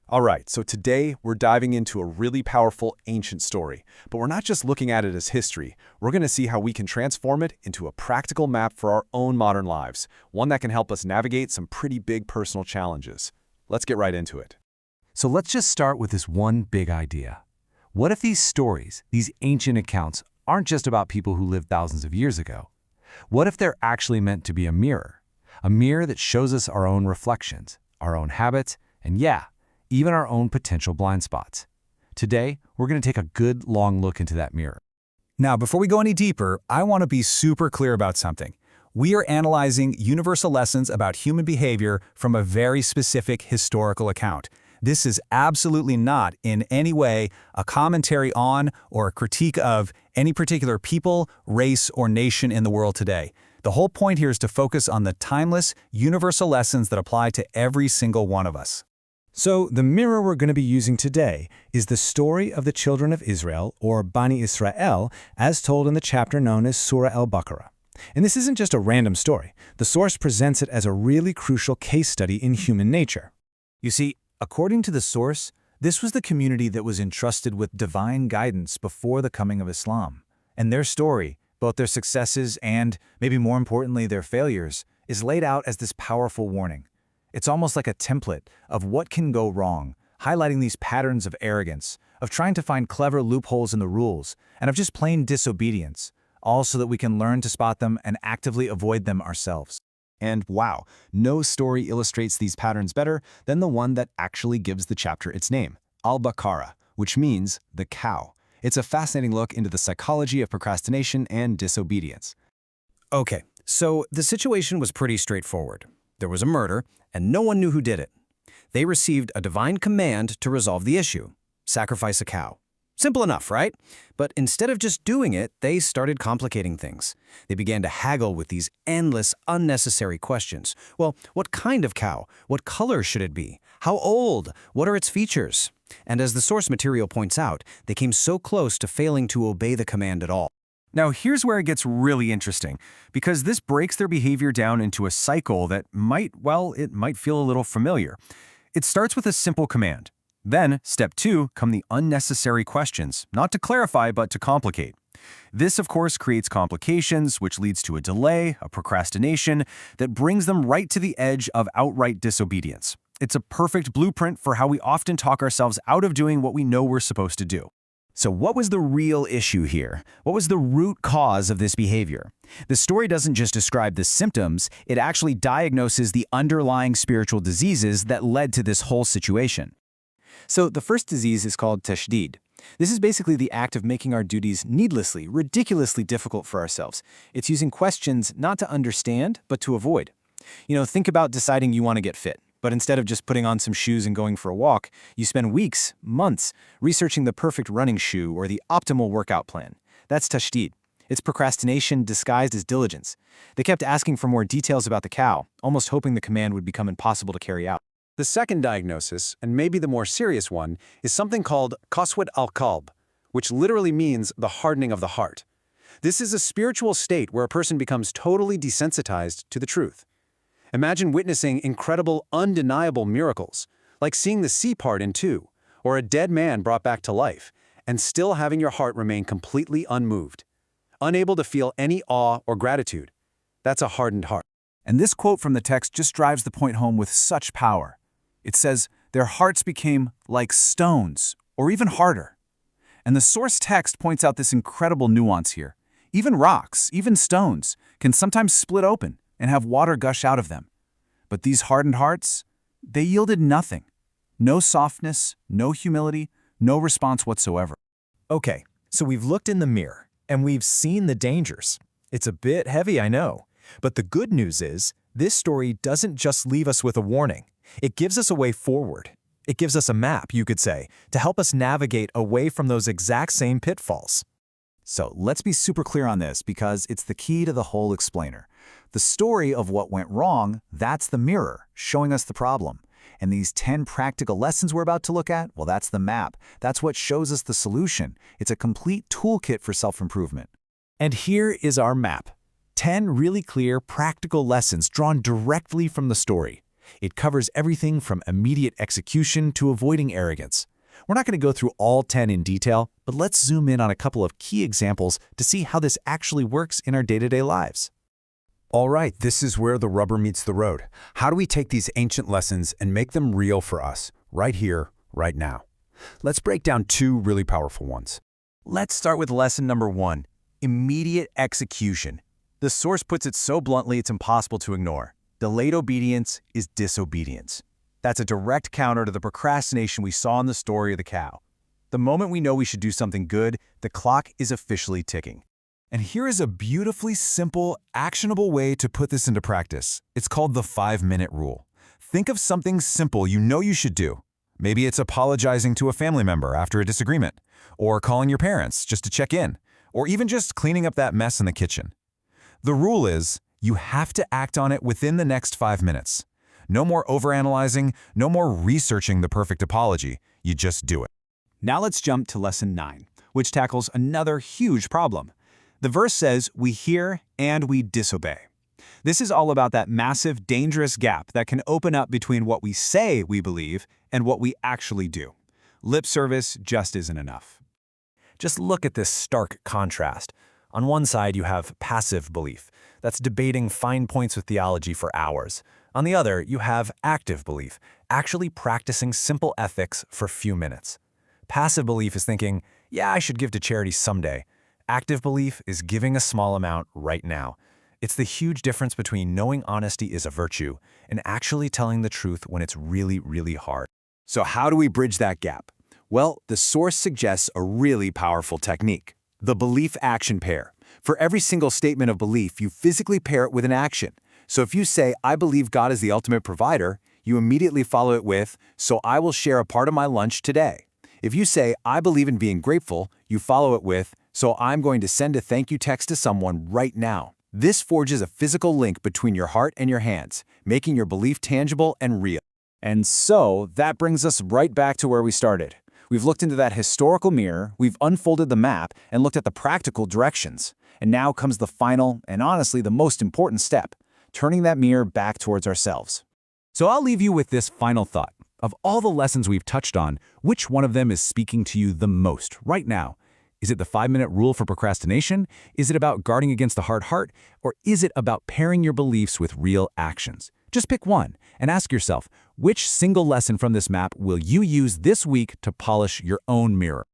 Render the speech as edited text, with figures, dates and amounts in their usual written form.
All right, so today we're diving into a really powerful ancient story, but we're not just looking at it as history. We're going to see how we can transform it into a practical map for our own modern lives, one that can help us navigate some pretty big personal challenges. Let's get right into it. So let's just start with this one big idea. What if these stories, these ancient accounts, aren't just about people who lived thousands of years ago? What if they're actually meant to be a mirror? A mirror that shows us our own reflections, our own habits, and even our own potential blind spots. Today, we're going to take a good long look into that mirror. Now, before we go any deeper, I want to be super clear about something. We are analyzing universal lessons about human behavior from a very specific historical account. This is absolutely not in any way a commentary on or a critique of any particular people, race, or nation in the world today. The whole point here is to focus on the timeless, universal lessons that apply to every single one of us. So the mirror we're going to be using today is the story of the children of Israel, or Bani Israel, as told in the chapter known as Surah Al-Baqarah. And this isn't just a random story. The source presents it as a really crucial case study in human nature. You see, according to the source, this was the community that was entrusted with divine guidance before the coming of Islam. And their story, both their successes and, maybe more importantly, their failures, is laid out as this powerful warning. It's almost like a template of what can go wrong, highlighting these patterns of arrogance, of trying to find clever loopholes in the rules, and of just plain disobedience, all so that we can learn to spot them and actively avoid them ourselves. And wow, no story illustrates these patterns better than the one that actually gives the chapter its name, Al-Baqarah, which means the cow. It's a fascinating look into the psychology of procrastination and disobedience. Okay, so the situation was pretty straightforward. There was a murder, and no one knew who did it. They received a divine command to resolve the issue: sacrifice a cow. Simple enough, right? But instead of just doing it, they started complicating things. They began to haggle with these endless, unnecessary questions. Well, what kind of cow? What color should it be? How old? What are its features? And as the source material points out, they came so close to failing to obey the command at all. Now, here's where it gets really interesting, because this breaks their behavior down into a cycle that might feel a little familiar. It starts with a simple command. Then, step 2, come the unnecessary questions, not to clarify, but to complicate. This, of course, creates complications, which leads to a delay, a procrastination, that brings them right to the edge of outright disobedience. It's a perfect blueprint for how we often talk ourselves out of doing what we know we're supposed to do. So what was the real issue here? What was the root cause of this behavior? The story doesn't just describe the symptoms, it actually diagnoses the underlying spiritual diseases that led to this whole situation. So the first disease is called tashdid. This is basically the act of making our duties needlessly, ridiculously difficult for ourselves. It's using questions not to understand, but to avoid. Think about deciding you want to get fit. But instead of just putting on some shoes and going for a walk, you spend weeks, months, researching the perfect running shoe or the optimal workout plan. That's tashdid. It's procrastination disguised as diligence. They kept asking for more details about the cow, almost hoping the command would become impossible to carry out. The second diagnosis, and maybe the more serious one, is something called Qaswat al-Qalb, which literally means the hardening of the heart. This is a spiritual state where a person becomes totally desensitized to the truth. Imagine witnessing incredible, undeniable miracles, like seeing the sea part in two, or a dead man brought back to life, and still having your heart remain completely unmoved, unable to feel any awe or gratitude. That's a hardened heart. And this quote from the text just drives the point home with such power. It says, their hearts became like stones, or even harder. And the source text points out this incredible nuance here. Even rocks, even stones, can sometimes split open and have water gush out of them. But these hardened hearts, they yielded nothing. No softness, no humility, no response whatsoever. Okay, so we've looked in the mirror, and we've seen the dangers. It's a bit heavy, I know. But the good news is, this story doesn't just leave us with a warning. It gives us a way forward. It gives us a map, you could say, to help us navigate away from those exact same pitfalls. So let's be super clear on this, because it's the key to the whole explainer. The story of what went wrong, that's the mirror, showing us the problem. And these 10 practical lessons we're about to look at, well, that's the map. That's what shows us the solution. It's a complete toolkit for self-improvement. And here is our map. 10 really clear, practical lessons drawn directly from the story. It covers everything from immediate execution to avoiding arrogance. We're not going to go through all 10 in detail, but let's zoom in on a couple of key examples to see how this actually works in our day-to-day lives. All right, this is where the rubber meets the road. How do we take these ancient lessons and make them real for us, right here, right now? Let's break down two really powerful ones. Let's start with lesson number 1, immediate execution. The source puts it so bluntly it's impossible to ignore. Delayed obedience is disobedience. That's a direct counter to the procrastination we saw in the story of the cow. The moment we know we should do something good, the clock is officially ticking. And here is a beautifully simple, actionable way to put this into practice. It's called the 5-minute rule. Think of something simple you know you should do. Maybe it's apologizing to a family member after a disagreement, or calling your parents just to check in, or even just cleaning up that mess in the kitchen. The rule is, you have to act on it within the next 5 minutes. No more overanalyzing, no more researching the perfect apology. You just do it. Now let's jump to lesson 9, which tackles another huge problem. The verse says we hear and we disobey. This is all about that massive, dangerous gap that can open up between what we say we believe and what we actually do. Lip service just isn't enough. Just look at this stark contrast. On one side, you have passive belief. That's debating fine points with theology for hours. On the other, you have active belief, actually practicing simple ethics for few minutes. Passive belief is thinking, yeah, I should give to charity someday. Active belief is giving a small amount right now. It's the huge difference between knowing honesty is a virtue and actually telling the truth when it's really, really hard. So how do we bridge that gap? Well, the source suggests a really powerful technique, the belief-action pair. For every single statement of belief, you physically pair it with an action. So if you say, I believe God is the ultimate provider, you immediately follow it with, so I will share a part of my lunch today. If you say, I believe in being grateful, you follow it with, so I'm going to send a thank you text to someone right now. This forges a physical link between your heart and your hands, making your belief tangible and real. And so that brings us right back to where we started. We've looked into that historical mirror, we've unfolded the map, and looked at the practical directions. And now comes the final, and honestly the most important step, turning that mirror back towards ourselves. So I'll leave you with this final thought. Of all the lessons we've touched on, which one of them is speaking to you the most right now? Is it the 5-minute rule for procrastination? Is it about guarding against the hard heart? Or is it about pairing your beliefs with real actions? Just pick one and ask yourself, which single lesson from this map will you use this week to polish your own mirror?